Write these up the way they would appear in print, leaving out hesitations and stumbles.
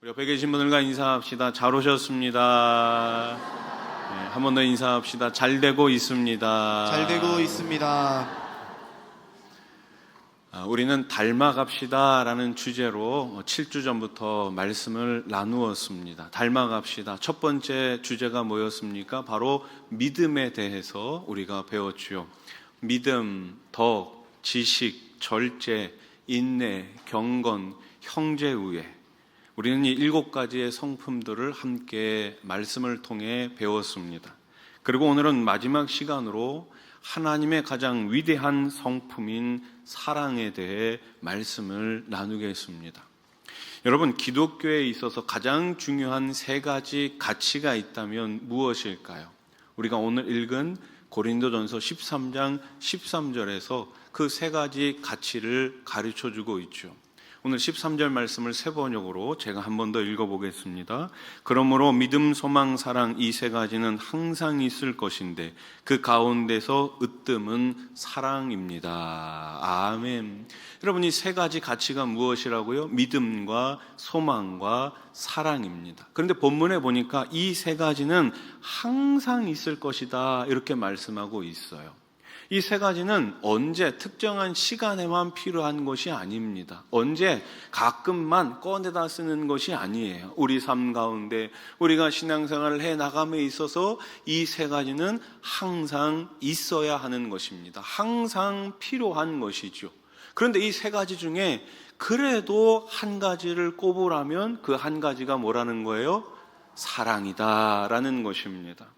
우리 옆에 계신 분들과 인사합시다. 잘 오셨습니다. 네, 한 번 더 인사합시다. 잘 되고 있습니다. 잘 되고 있습니다. 우리는 닮아갑시다 라는 주제로 7주 전부터 말씀을 나누었습니다. 닮아갑시다. 첫 번째 주제가 뭐였습니까? 바로 믿음에 대해서 우리가 배웠죠. 믿음, 덕, 지식, 절제, 인내, 경건, 형제우애. 우리는 이 7가지의 성품들을 함께 말씀을 통해 배웠습니다. 그리고 오늘은 마지막 시간으로 하나님의 가장 위대한 성품인 사랑에 대해 말씀을 나누겠습니다. 여러분, 기독교에 있어서 가장 중요한 3가지 가치가 있다면 무엇일까요? 우리가 오늘 읽은 고린도전서 13장 13절에서 그 3가지 가치를 가르쳐주고 있죠. 오늘 13절 말씀을 3번역으로 제가 한 번 더 읽어보겠습니다. 그러므로 믿음, 소망, 사랑 이 3가지는 항상 있을 것인데 그 가운데서 으뜸은 사랑입니다. 아멘. 여러분, 이 3가지 가치가 무엇이라고요? 믿음과 소망과 사랑입니다. 그런데 본문에 보니까 이 3가지는 항상 있을 것이다 이렇게 말씀하고 있어요. 이 3가지는 언제 특정한 시간에만 필요한 것이 아닙니다. 언제 가끔만 꺼내다 쓰는 것이 아니에요. 우리 삶 가운데 우리가 신앙생활을 해나감에 있어서 이 3가지는 항상 있어야 하는 것입니다. 항상 필요한 것이죠. 그런데 이 3가지 중에 그래도 한 가지를 꼽으라면 그 한 가지가 뭐라는 거예요? 사랑이다라는 것입니다.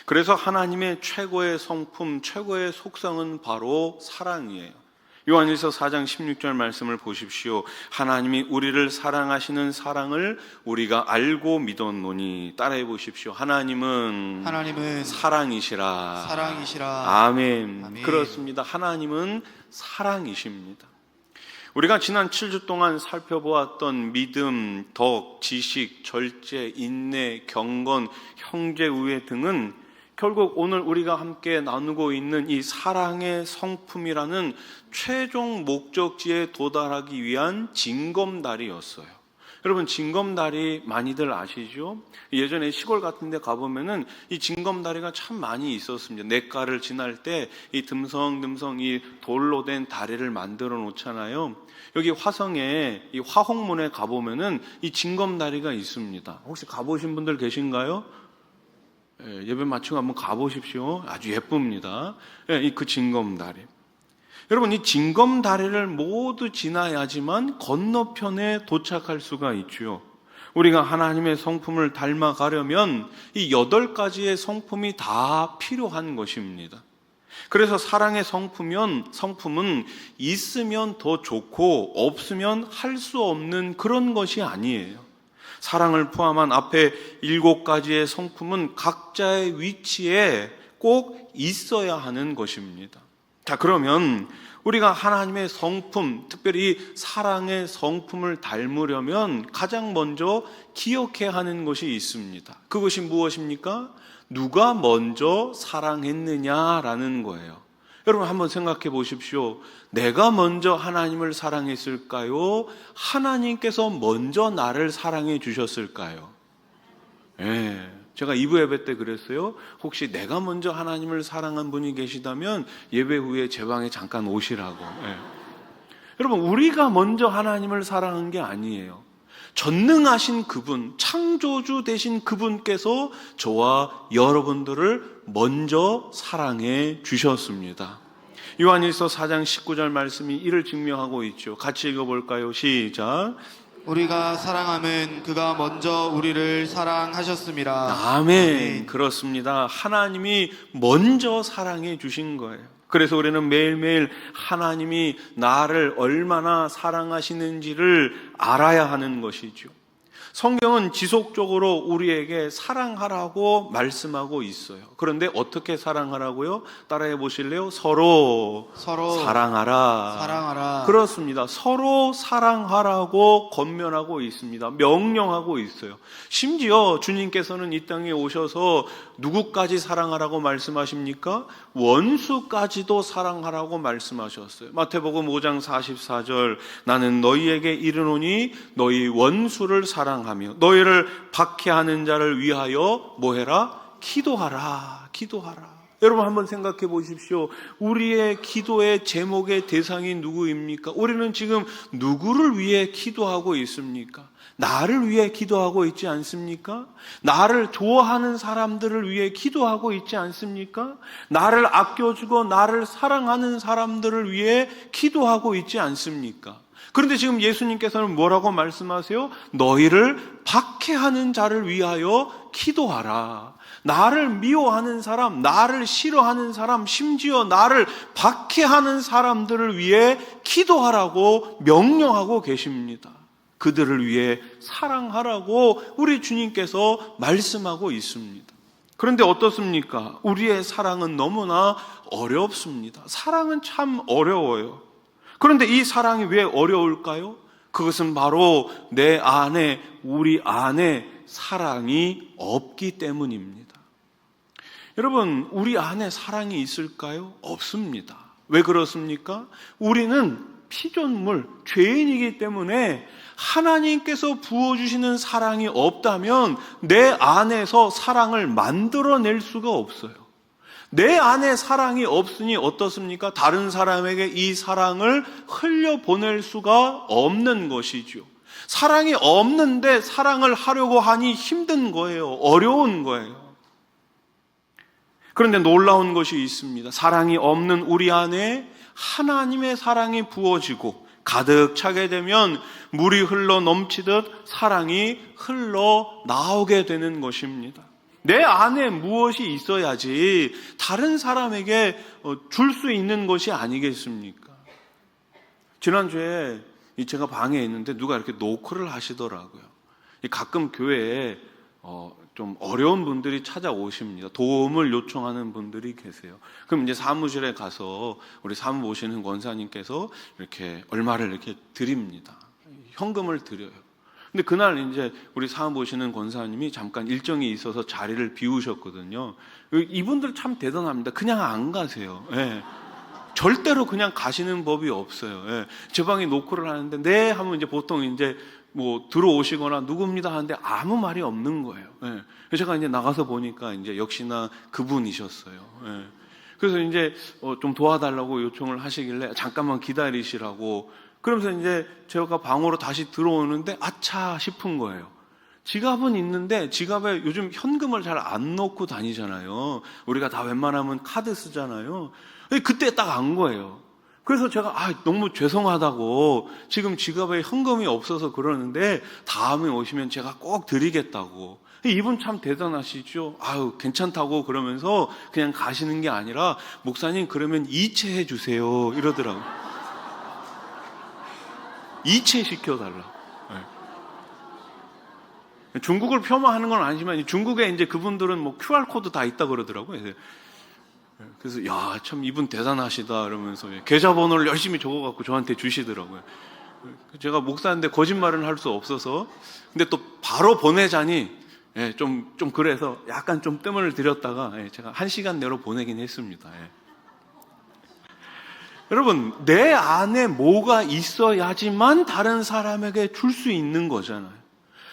그래서 하나님의 최고의 성품, 최고의 속성은 바로 사랑이에요. 요한일서 4장 16절 말씀을 보십시오. 하나님이 우리를 사랑하시는 사랑을 우리가 알고 믿었노니. 따라해 보십시오. 하나님은 사랑이시라. 아멘. 아멘. 그렇습니다. 하나님은 사랑이십니다. 우리가 지난 7주 동안 살펴보았던 믿음, 덕, 지식, 절제, 인내, 경건, 형제우애 등은 결국 오늘 우리가 함께 나누고 있는 이 사랑의 성품이라는 최종 목적지에 도달하기 위한 징검다리였어요. 여러분, 징검다리 많이들 아시죠? 예전에 시골 같은 데 가보면은 이 징검다리가 참 많이 있었습니다. 냇가를 지날 때 이 듬성듬성 이 돌로 된 다리를 만들어 놓잖아요. 여기 화성에 이 화홍문에 가보면은 이 징검다리가 있습니다. 혹시 가보신 분들 계신가요? 예배 마치고 한번 가보십시오. 아주 예쁩니다. 그 징검다리. 여러분, 이 징검다리를 모두 지나야지만 건너편에 도착할 수가 있죠. 우리가 하나님의 성품을 닮아가려면 이 8가지의 성품이 다 필요한 것입니다. 그래서 사랑의 성품은 있으면 더 좋고 없으면 할 수 없는 그런 것이 아니에요. 사랑을 포함한 앞에 7가지의 성품은 각자의 위치에 꼭 있어야 하는 것입니다. 자, 그러면 우리가 하나님의 성품, 특별히 사랑의 성품을 닮으려면 가장 먼저 기억해야 하는 것이 있습니다. 그것이 무엇입니까? 누가 먼저 사랑했느냐라는 거예요. 여러분, 한번 생각해 보십시오. 내가 먼저 하나님을 사랑했을까요? 하나님께서 먼저 나를 사랑해 주셨을까요? 제가 2부 예배 때 그랬어요. 혹시 내가 먼저 하나님을 사랑한 분이 계시다면 예배 후에 제 방에 잠깐 오시라고. 여러분, 우리가 먼저 하나님을 사랑한 게 아니에요. 전능하신 그분, 창조주 되신 그분께서 저와 여러분들을 먼저 사랑해 주셨습니다. 요한일서 4장 19절 말씀이 이를 증명하고 있죠. 같이 읽어볼까요? 시작. 우리가 사랑함은 그가 먼저 우리를 사랑하셨습니다. 아멘. 그렇습니다. 하나님이 먼저 사랑해 주신 거예요. 그래서 우리는 매일매일 하나님이 나를 얼마나 사랑하시는지를 알아야 하는 것이죠. 성경은 지속적으로 우리에게 사랑하라고 말씀하고 있어요. 그런데 어떻게 사랑하라고요? 따라해 보실래요? 서로 사랑하라. 그렇습니다. 서로 사랑하라고 권면하고 있습니다. 명령하고 있어요. 심지어 주님께서는 이 땅에 오셔서 누구까지 사랑하라고 말씀하십니까? 원수까지도 사랑하라고 말씀하셨어요. 마태복음 5장 44절, 나는 너희에게 이르노니 너희 원수를 사랑하며 너희를 박해하는 자를 위하여 뭐해라? 기도하라. 여러분 한번 생각해 보십시오. 우리의 기도의 제목의 대상이 누구입니까? 우리는 지금 누구를 위해 기도하고 있습니까? 나를 위해 기도하고 있지 않습니까? 나를 좋아하는 사람들을 위해 기도하고 있지 않습니까? 나를 아껴주고 나를 사랑하는 사람들을 위해 기도하고 있지 않습니까? 그런데 지금 예수님께서는 뭐라고 말씀하세요? 너희를 박해하는 자를 위하여 기도하라. 나를 미워하는 사람, 나를 싫어하는 사람, 심지어 나를 박해하는 사람들을 위해 기도하라고 명령하고 계십니다. 그들을 위해 사랑하라고 우리 주님께서 말씀하고 있습니다. 그런데 어떻습니까? 우리의 사랑은 너무나 어렵습니다. 사랑은 참 어려워요. 그런데 이 사랑이 왜 어려울까요? 그것은 바로 내 안에, 우리 안에 사랑이 없기 때문입니다. 여러분, 우리 안에 사랑이 있을까요? 없습니다. 왜 그렇습니까? 우리는 피조물, 죄인이기 때문에 하나님께서 부어주시는 사랑이 없다면 내 안에서 사랑을 만들어낼 수가 없어요. 내 안에 사랑이 없으니 어떻습니까? 다른 사람에게 이 사랑을 흘려보낼 수가 없는 것이죠. 사랑이 없는데 사랑을 하려고 하니 힘든 거예요. 어려운 거예요. 그런데 놀라운 것이 있습니다. 사랑이 없는 우리 안에 하나님의 사랑이 부어지고 가득 차게 되면 물이 흘러 넘치듯 사랑이 흘러 나오게 되는 것입니다. 내 안에 무엇이 있어야지 다른 사람에게 줄 수 있는 것이 아니겠습니까? 지난주에 제가 방에 있는데 누가 이렇게 노크를 하시더라고요. 가끔 교회에 좀 어려운 분들이 찾아오십니다. 도움을 요청하는 분들이 계세요. 그럼 이제 사무실에 가서 우리 사무 보시는 권사님께서 이렇게 얼마를 이렇게 드립니다. 현금을 드려요. 근데 그날 이제 우리 사무 보시는 권사님이 잠깐 일정이 있어서 자리를 비우셨거든요. 이분들 참 대단합니다. 그냥 안 가세요. 예. 절대로 그냥 가시는 법이 없어요. 예. 제 방에 노크를 하는데 네 하면 이제 보통 이제 뭐 들어오시거나 누굽니다 하는데 아무 말이 없는 거예요. 예. 제가 이제 나가서 보니까 이제 역시나 그분이셨어요. 예. 그래서 이제 좀 도와달라고 요청을 하시길래 잠깐만 기다리시라고. 그러면서 이제 제가 방으로 다시 들어오는데 아차 싶은 거예요. 지갑은 있는데 지갑에 요즘 현금을 잘 안 넣고 다니잖아요. 우리가 다 웬만하면 카드 쓰잖아요. 그때 딱 안 거예요. 그래서 제가 너무 죄송하다고 지금 지갑에 현금이 없어서 그러는데 다음에 오시면 제가 꼭 드리겠다고. 이분 참 대단하시죠. 괜찮다고 그러면서 그냥 가시는 게 아니라 목사님 그러면 이체해 주세요 이러더라고요. 이체 시켜달라고. 네. 중국을 폄하하는 건 아니지만 중국에 이제 그분들은 뭐 QR코드 다 있다 그러더라고요. 그래서 참 이분 대단하시다 이러면서 계좌번호를 열심히 적어갖고 저한테 주시더라고요. 제가 목사인데 거짓말은 할 수 없어서 근데 또 바로 보내자니 좀 그래서 약간 좀 뜸을 들였다가 제가 1시간 내로 보내긴 했습니다. 여러분, 내 안에 뭐가 있어야지만 다른 사람에게 줄 수 있는 거잖아요.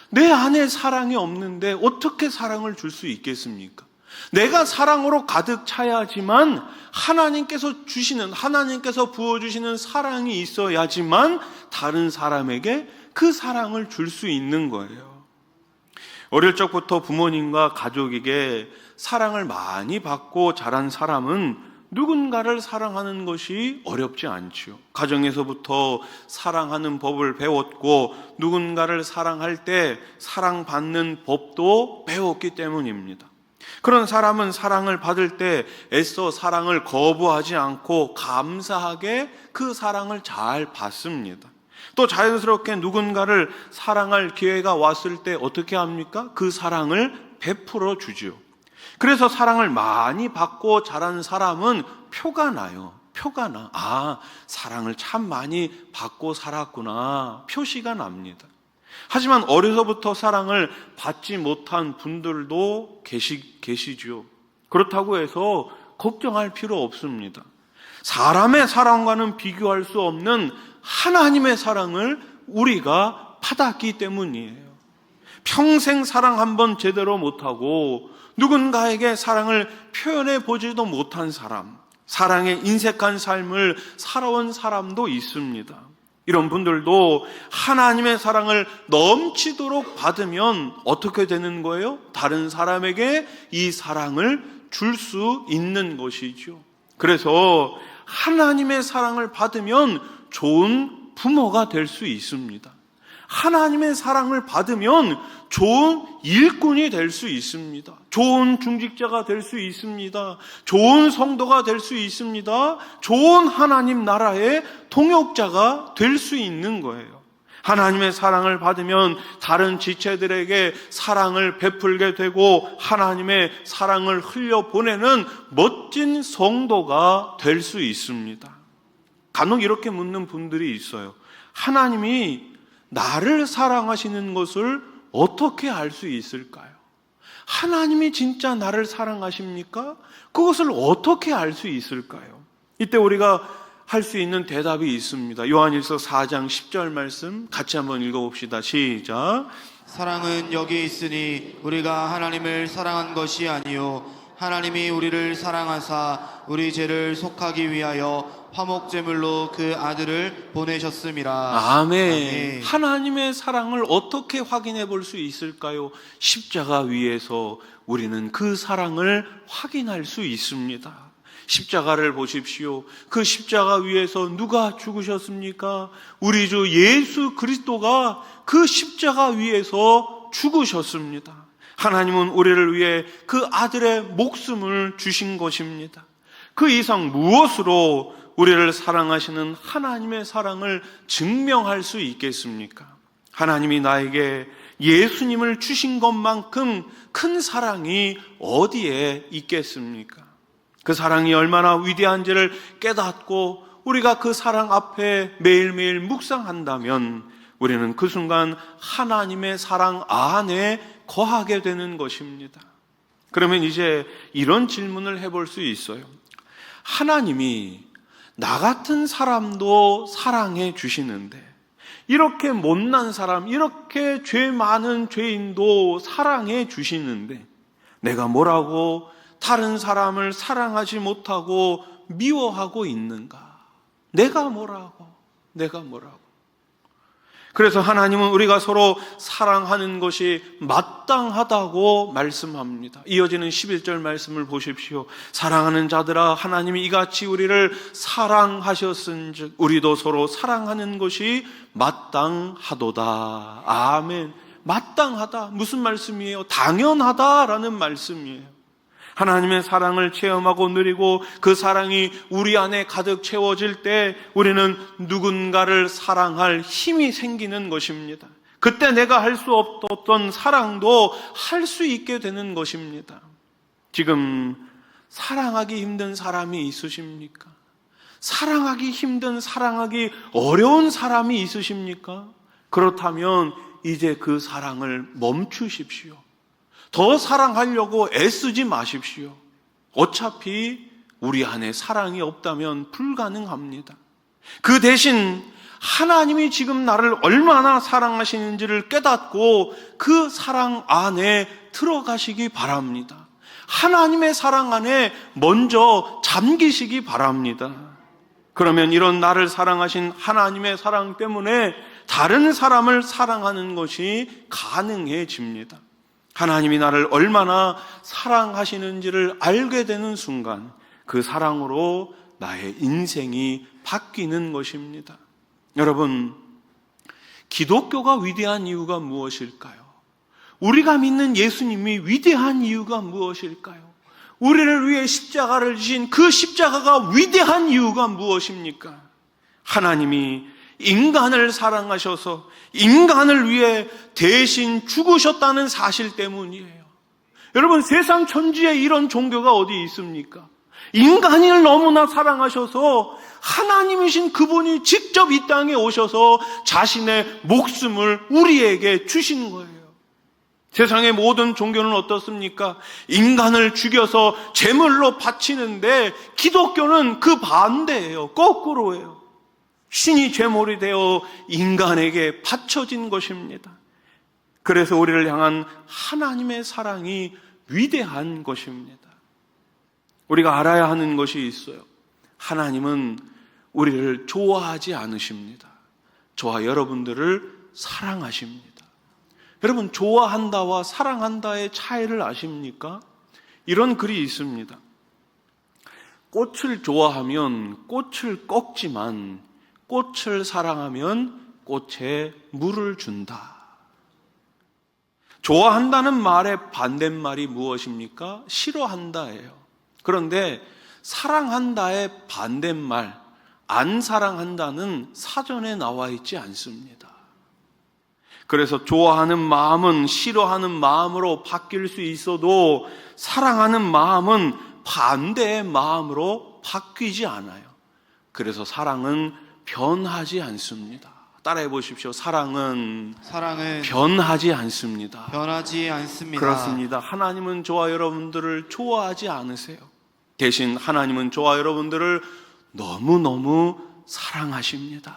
내 안에 사랑이 없는데 어떻게 사랑을 줄 수 있겠습니까? 내가 사랑으로 가득 차야지만 하나님께서 부어주시는 사랑이 있어야지만 다른 사람에게 그 사랑을 줄 수 있는 거예요. 어릴 적부터 부모님과 가족에게 사랑을 많이 받고 자란 사람은 누군가를 사랑하는 것이 어렵지 않지요. 가정에서부터 사랑하는 법을 배웠고 누군가를 사랑할 때 사랑받는 법도 배웠기 때문입니다. 그런 사람은 사랑을 받을 때 애써 사랑을 거부하지 않고 감사하게 그 사랑을 잘 받습니다. 또 자연스럽게 누군가를 사랑할 기회가 왔을 때 어떻게 합니까? 그 사랑을 베풀어 주죠. 그래서 사랑을 많이 받고 자란 사람은 표가 나요. 표가 나. 아, 사랑을 참 많이 받고 살았구나. 표시가 납니다. 하지만 어려서부터 사랑을 받지 못한 분들도 계시죠. 그렇다고 해서 걱정할 필요 없습니다. 사람의 사랑과는 비교할 수 없는 하나님의 사랑을 우리가 받았기 때문이에요. 평생 사랑 한번 제대로 못하고 누군가에게 사랑을 표현해 보지도 못한 사람, 사랑에 인색한 삶을 살아온 사람도 있습니다. 이런 분들도 하나님의 사랑을 넘치도록 받으면 어떻게 되는 거예요? 다른 사람에게 이 사랑을 줄 수 있는 것이죠. 그래서 하나님의 사랑을 받으면 좋은 부모가 될 수 있습니다. 하나님의 사랑을 받으면 좋은 일꾼이 될 수 있습니다. 좋은 중직자가 될 수 있습니다. 좋은 성도가 될 수 있습니다. 좋은 하나님 나라의 동역자가 될 수 있는 거예요. 하나님의 사랑을 받으면 다른 지체들에게 사랑을 베풀게 되고 하나님의 사랑을 흘려보내는 멋진 성도가 될 수 있습니다. 간혹 이렇게 묻는 분들이 있어요. 하나님이 나를 사랑하시는 것을 어떻게 알 수 있을까요? 하나님이 진짜 나를 사랑하십니까? 그것을 어떻게 알 수 있을까요? 이때 우리가 할 수 있는 대답이 있습니다. 요한일서 4장 10절 말씀 같이 한번 읽어봅시다. 시작. 사랑은 여기 있으니 우리가 하나님을 사랑한 것이 아니요 하나님이 우리를 사랑하사 우리 죄를 속하기 위하여 화목제물로 그 아들을 보내셨음이라. 아멘. 아멘. 하나님의 사랑을 어떻게 확인해 볼 수 있을까요? 십자가 위에서 우리는 그 사랑을 확인할 수 있습니다. 십자가를 보십시오. 그 십자가 위에서 누가 죽으셨습니까? 우리 주 예수 그리스도가 그 십자가 위에서 죽으셨습니다. 하나님은 우리를 위해 그 아들의 목숨을 주신 것입니다. 그 이상 무엇으로 우리를 사랑하시는 하나님의 사랑을 증명할 수 있겠습니까? 하나님이 나에게 예수님을 주신 것만큼 큰 사랑이 어디에 있겠습니까? 그 사랑이 얼마나 위대한지를 깨닫고 우리가 그 사랑 앞에 매일매일 묵상한다면 우리는 그 순간 하나님의 사랑 안에 거하게 되는 것입니다. 그러면 이제 이런 질문을 해볼 수 있어요. 하나님이 나 같은 사람도 사랑해 주시는데 이렇게 못난 사람, 이렇게 죄 많은 죄인도 사랑해 주시는데 내가 뭐라고 다른 사람을 사랑하지 못하고 미워하고 있는가? 내가 뭐라고? 그래서 하나님은 우리가 서로 사랑하는 것이 마땅하다고 말씀합니다. 이어지는 11절 말씀을 보십시오. 사랑하는 자들아 하나님이 이같이 우리를 사랑하셨은즉 우리도 서로 사랑하는 것이 마땅하도다. 아멘. 마땅하다. 무슨 말씀이에요? 당연하다라는 말씀이에요. 하나님의 사랑을 체험하고 누리고 그 사랑이 우리 안에 가득 채워질 때 우리는 누군가를 사랑할 힘이 생기는 것입니다. 그때 내가 할 수 없었던 사랑도 할 수 있게 되는 것입니다. 지금 사랑하기 힘든 사람이 있으십니까? 사랑하기 힘든, 사랑하기 어려운 사람이 있으십니까? 그렇다면 이제 그 사랑을 멈추십시오. 더 사랑하려고 애쓰지 마십시오. 어차피 우리 안에 사랑이 없다면 불가능합니다. 그 대신 하나님이 지금 나를 얼마나 사랑하시는지를 깨닫고 그 사랑 안에 들어가시기 바랍니다. 하나님의 사랑 안에 먼저 잠기시기 바랍니다. 그러면 이런 나를 사랑하신 하나님의 사랑 때문에 다른 사람을 사랑하는 것이 가능해집니다. 하나님이 나를 얼마나 사랑하시는지를 알게 되는 순간 그 사랑으로 나의 인생이 바뀌는 것입니다. 여러분, 기독교가 위대한 이유가 무엇일까요? 우리가 믿는 예수님이 위대한 이유가 무엇일까요? 우리를 위해 십자가를 지신 그 십자가가 위대한 이유가 무엇입니까? 하나님이 인간을 사랑하셔서 인간을 위해 대신 죽으셨다는 사실 때문이에요. 여러분, 세상 천지에 이런 종교가 어디 있습니까? 인간을 너무나 사랑하셔서 하나님이신 그분이 직접 이 땅에 오셔서 자신의 목숨을 우리에게 주신 거예요. 세상의 모든 종교는 어떻습니까? 인간을 죽여서 제물로 바치는데 기독교는 그 반대예요. 거꾸로예요. 신이 제물이 되어 인간에게 바쳐진 것입니다. 그래서 우리를 향한 하나님의 사랑이 위대한 것입니다. 우리가 알아야 하는 것이 있어요. 하나님은 우리를 좋아하지 않으십니다. 저와 여러분들을 사랑하십니다. 여러분, 좋아한다와 사랑한다의 차이를 아십니까? 이런 글이 있습니다. 꽃을 좋아하면 꽃을 꺾지만 꽃을 사랑하면 꽃에 물을 준다. 좋아한다는 말의 반대말이 무엇입니까? 싫어한다예요. 그런데 사랑한다의 반대말, 안 사랑한다는 사전에 나와 있지 않습니다. 그래서 좋아하는 마음은 싫어하는 마음으로 바뀔 수 있어도 사랑하는 마음은 반대의 마음으로 바뀌지 않아요. 그래서 사랑은 변하지 않습니다. 따라해 보십시오. 사랑은 변하지 않습니다. 변하지 않습니다. 그렇습니다. 하나님은 저와 여러분들을 좋아하지 않으세요. 대신 하나님은 저와 여러분들을 너무너무 사랑하십니다.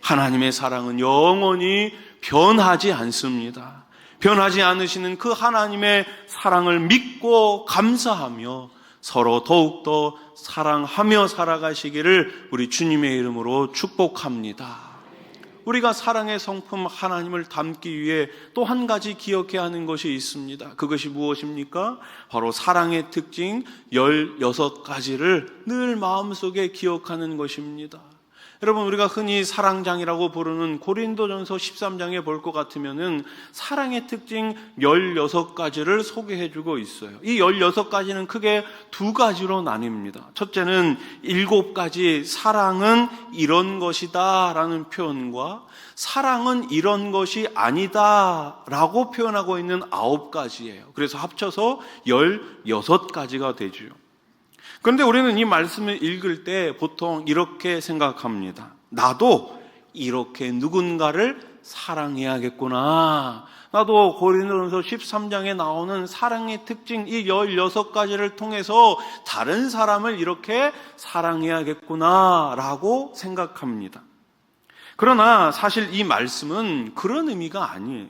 하나님의 사랑은 영원히 변하지 않습니다. 변하지 않으시는 그 하나님의 사랑을 믿고 감사하며 서로 더욱더 사랑하며 살아가시기를 우리 주님의 이름으로 축복합니다. 우리가 사랑의 성품 하나님을 담기 위해 또 한 가지 기억해야 하는 것이 있습니다. 그것이 무엇입니까? 바로 사랑의 특징 16가지를 늘 마음속에 기억하는 것입니다. 여러분, 우리가 흔히 사랑장이라고 부르는 고린도전서 13장에 볼 것 같으면은 사랑의 특징 16가지를 소개해주고 있어요. 이 16가지는 크게 두 가지로 나뉩니다. 첫째는 7가지 사랑은 이런 것이다 라는 표현과 사랑은 이런 것이 아니다 라고 표현하고 있는 9가지예요. 그래서 합쳐서 16가지가 되죠. 그런데 우리는 이 말씀을 읽을 때 보통 이렇게 생각합니다. 나도 이렇게 누군가를 사랑해야겠구나. 나도 고린도전서 13장에 나오는 사랑의 특징 이 16가지를 통해서 다른 사람을 이렇게 사랑해야겠구나 라고 생각합니다. 그러나 사실 이 말씀은 그런 의미가 아니에요.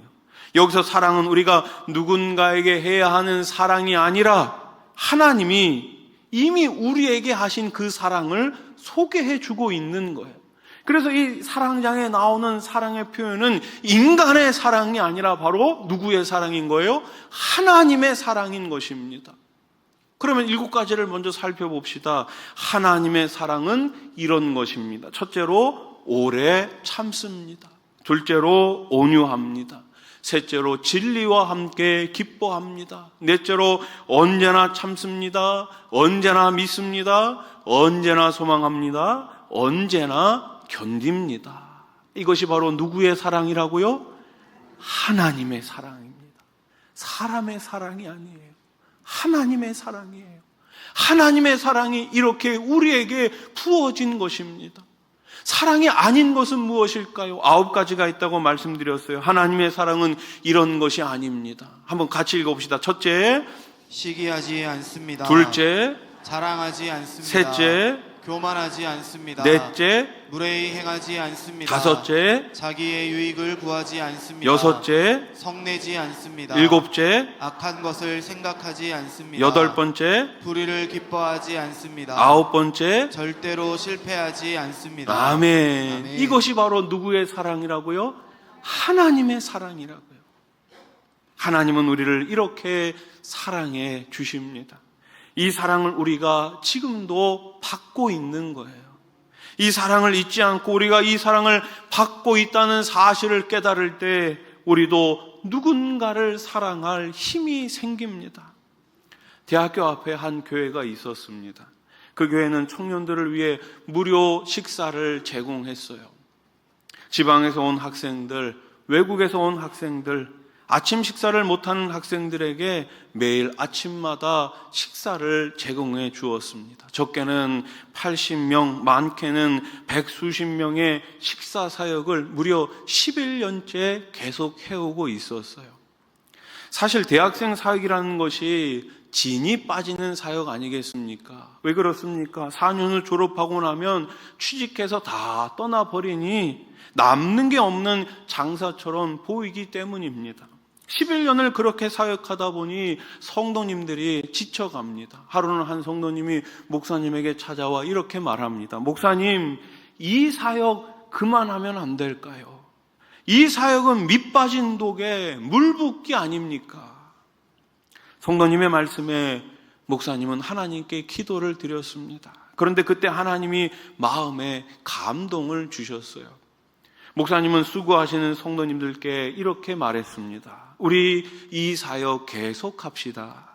여기서 사랑은 우리가 누군가에게 해야 하는 사랑이 아니라 하나님이 이미 우리에게 하신 그 사랑을 소개해 주고 있는 거예요. 그래서 이 사랑장에 나오는 사랑의 표현은 인간의 사랑이 아니라 바로 누구의 사랑인 거예요? 하나님의 사랑인 것입니다. 그러면 7가지를 먼저 살펴봅시다. 하나님의 사랑은 이런 것입니다. 첫째로 오래 참습니다. 둘째로 온유합니다. 셋째로 진리와 함께 기뻐합니다. 넷째로 언제나 참습니다. 언제나 믿습니다. 언제나 소망합니다. 언제나 견딥니다. 이것이 바로 누구의 사랑이라고요? 하나님의 사랑입니다. 사람의 사랑이 아니에요. 하나님의 사랑이에요. 하나님의 사랑이 이렇게 우리에게 부어진 것입니다. 사랑이 아닌 것은 무엇일까요? 9가지가 있다고 말씀드렸어요. 하나님의 사랑은 이런 것이 아닙니다. 한번 같이 읽어봅시다. 첫째, 시기하지 않습니다. 둘째, 자랑하지 않습니다. 셋째, 교만하지 않습니다. 넷째, 무례히 행하지 않습니다. 다섯째, 자기의 유익을 구하지 않습니다. 여섯째, 성내지 않습니다. 일곱째, 악한 것을 생각하지 않습니다. 여덟번째, 불의를 기뻐하지 않습니다. 아홉번째. 절대로 실패하지 않습니다. 아멘. 아멘. 이것이 바로 누구의 사랑이라고요? 하나님의 사랑이라고요. 하나님은 우리를 이렇게 사랑해 주십니다. 이 사랑을 우리가 지금도 받고 있는 거예요. 이 사랑을 잊지 않고 우리가 이 사랑을 받고 있다는 사실을 깨달을 때 우리도 누군가를 사랑할 힘이 생깁니다. 대학교 앞에 한 교회가 있었습니다. 그 교회는 청년들을 위해 무료 식사를 제공했어요. 지방에서 온 학생들, 외국에서 온 학생들, 아침 식사를 못하는 학생들에게 매일 아침마다 식사를 제공해 주었습니다. 적게는 80명, 많게는 100수십 명의 식사 사역을 무려 11년째 계속 해오고 있었어요. 사실 대학생 사역이라는 것이 진이 빠지는 사역 아니겠습니까? 왜 그렇습니까? 4년을 졸업하고 나면 취직해서 다 떠나버리니 남는 게 없는 장사처럼 보이기 때문입니다. 11년을 그렇게 사역하다 보니 성도님들이 지쳐갑니다. 하루는 한 성도님이 목사님에게 찾아와 이렇게 말합니다. 목사님, 이 사역 그만하면 안 될까요? 이 사역은 밑 빠진 독에 물 붓기 아닙니까? 성도님의 말씀에 목사님은 하나님께 기도를 드렸습니다. 그런데 그때 하나님이 마음에 감동을 주셨어요. 목사님은 수고하시는 성도님들께 이렇게 말했습니다. 우리 이 사역 계속합시다.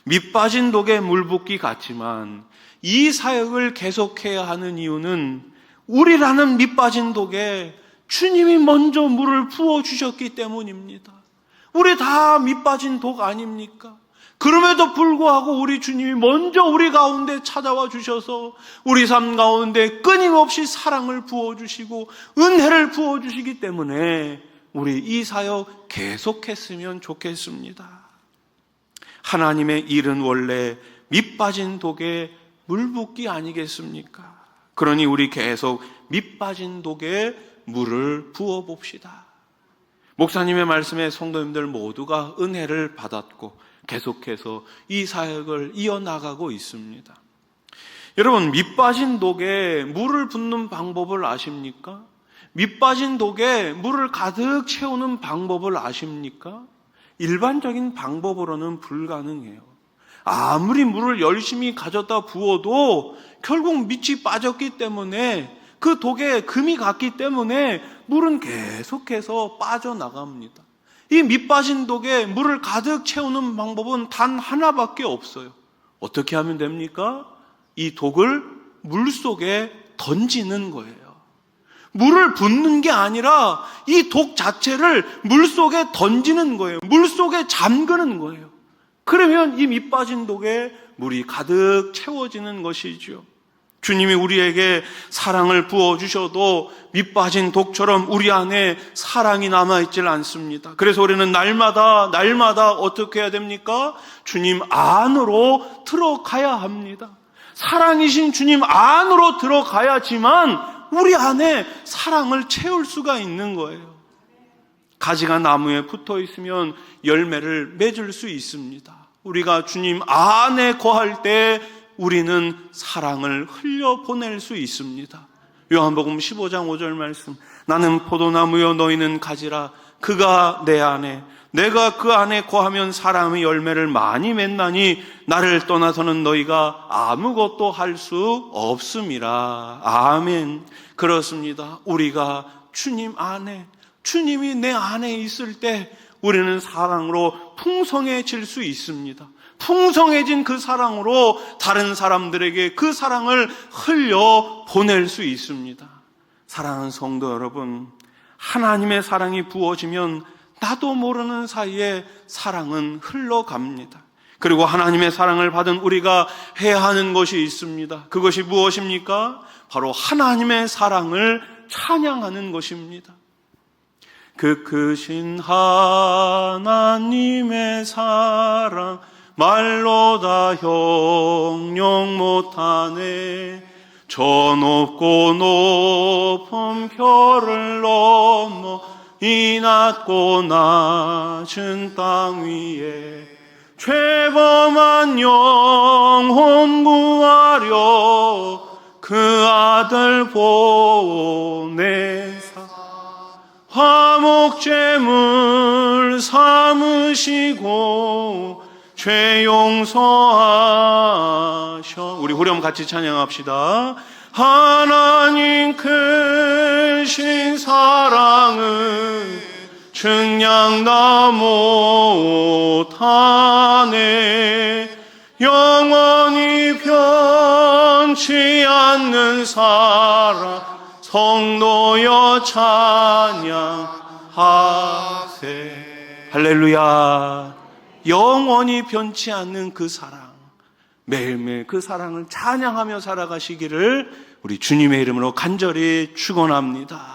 밑 빠진 독에 물 붓기 같지만 이 사역을 계속해야 하는 이유는 우리라는 밑 빠진 독에 주님이 먼저 물을 부어주셨기 때문입니다. 우리 다 밑 빠진 독 아닙니까? 그럼에도 불구하고 우리 주님이 먼저 우리 가운데 찾아와 주셔서 우리 삶 가운데 끊임없이 사랑을 부어주시고 은혜를 부어주시기 때문에 우리 이 사역 계속했으면 좋겠습니다. 하나님의 일은 원래 밑 빠진 독에 물 붓기 아니겠습니까? 그러니 우리 계속 밑 빠진 독에 물을 부어 봅시다. 목사님의 말씀에 성도님들 모두가 은혜를 받았고 계속해서 이 사역을 이어나가고 있습니다. 여러분, 밑 빠진 독에 물을 붓는 방법을 아십니까? 밑 빠진 독에 물을 가득 채우는 방법을 아십니까? 일반적인 방법으로는 불가능해요. 아무리 물을 열심히 가져다 부어도 결국 밑이 빠졌기 때문에 그 독에 금이 갔기 때문에 물은 계속해서 빠져나갑니다. 이 밑 빠진 독에 물을 가득 채우는 방법은 단 하나밖에 없어요. 어떻게 하면 됩니까? 이 독을 물 속에 던지는 거예요. 물을 붓는 게 아니라 이 독 자체를 물 속에 던지는 거예요. 물 속에 잠그는 거예요. 그러면 이 밑 빠진 독에 물이 가득 채워지는 것이죠. 주님이 우리에게 사랑을 부어주셔도 밑 빠진 독처럼 우리 안에 사랑이 남아있질 않습니다. 그래서 우리는 날마다 어떻게 해야 됩니까? 주님 안으로 들어가야 합니다. 사랑이신 주님 안으로 들어가야지만 우리 안에 사랑을 채울 수가 있는 거예요. 가지가 나무에 붙어 있으면 열매를 맺을 수 있습니다. 우리가 주님 안에 거할 때 우리는 사랑을 흘려보낼 수 있습니다. 요한복음 15장 5절 말씀, 나는 포도나무여 너희는 가지라. 그가 내 안에, 내가 그 안에 거하면 사람의 열매를 많이 맺나니 나를 떠나서는 너희가 아무것도 할 수 없음이라. 아멘. 그렇습니다. 우리가 주님 안에, 주님이 내 안에 있을 때 우리는 사랑으로 풍성해질 수 있습니다. 풍성해진 그 사랑으로 다른 사람들에게 그 사랑을 흘려 보낼 수 있습니다. 사랑하는 성도 여러분, 하나님의 사랑이 부어지면 나도 모르는 사이에 사랑은 흘러갑니다. 그리고 하나님의 사랑을 받은 우리가 해야 하는 것이 있습니다. 그것이 무엇입니까? 바로 하나님의 사랑을 찬양하는 것입니다. 그 크신 하나님의 사랑 말로 다 형용 못하네. 저 높고 높은 별을 넘어 이 낮고 낮은 땅 위에 죄범한 영혼 구하려 그 아들 보내사 화목제물 삼으시고 죄 용서하셔. 우리 후렴 같이 찬양합시다. 하나님 크신 사랑은 측량다 못하네. 영원히 변치 않는 사랑 성도여 찬양하세. 할렐루야. 영원히 변치 않는 그 사랑, 매일매일 그 사랑을 찬양하며 살아가시기를 우리 주님의 이름으로 간절히 축원합니다.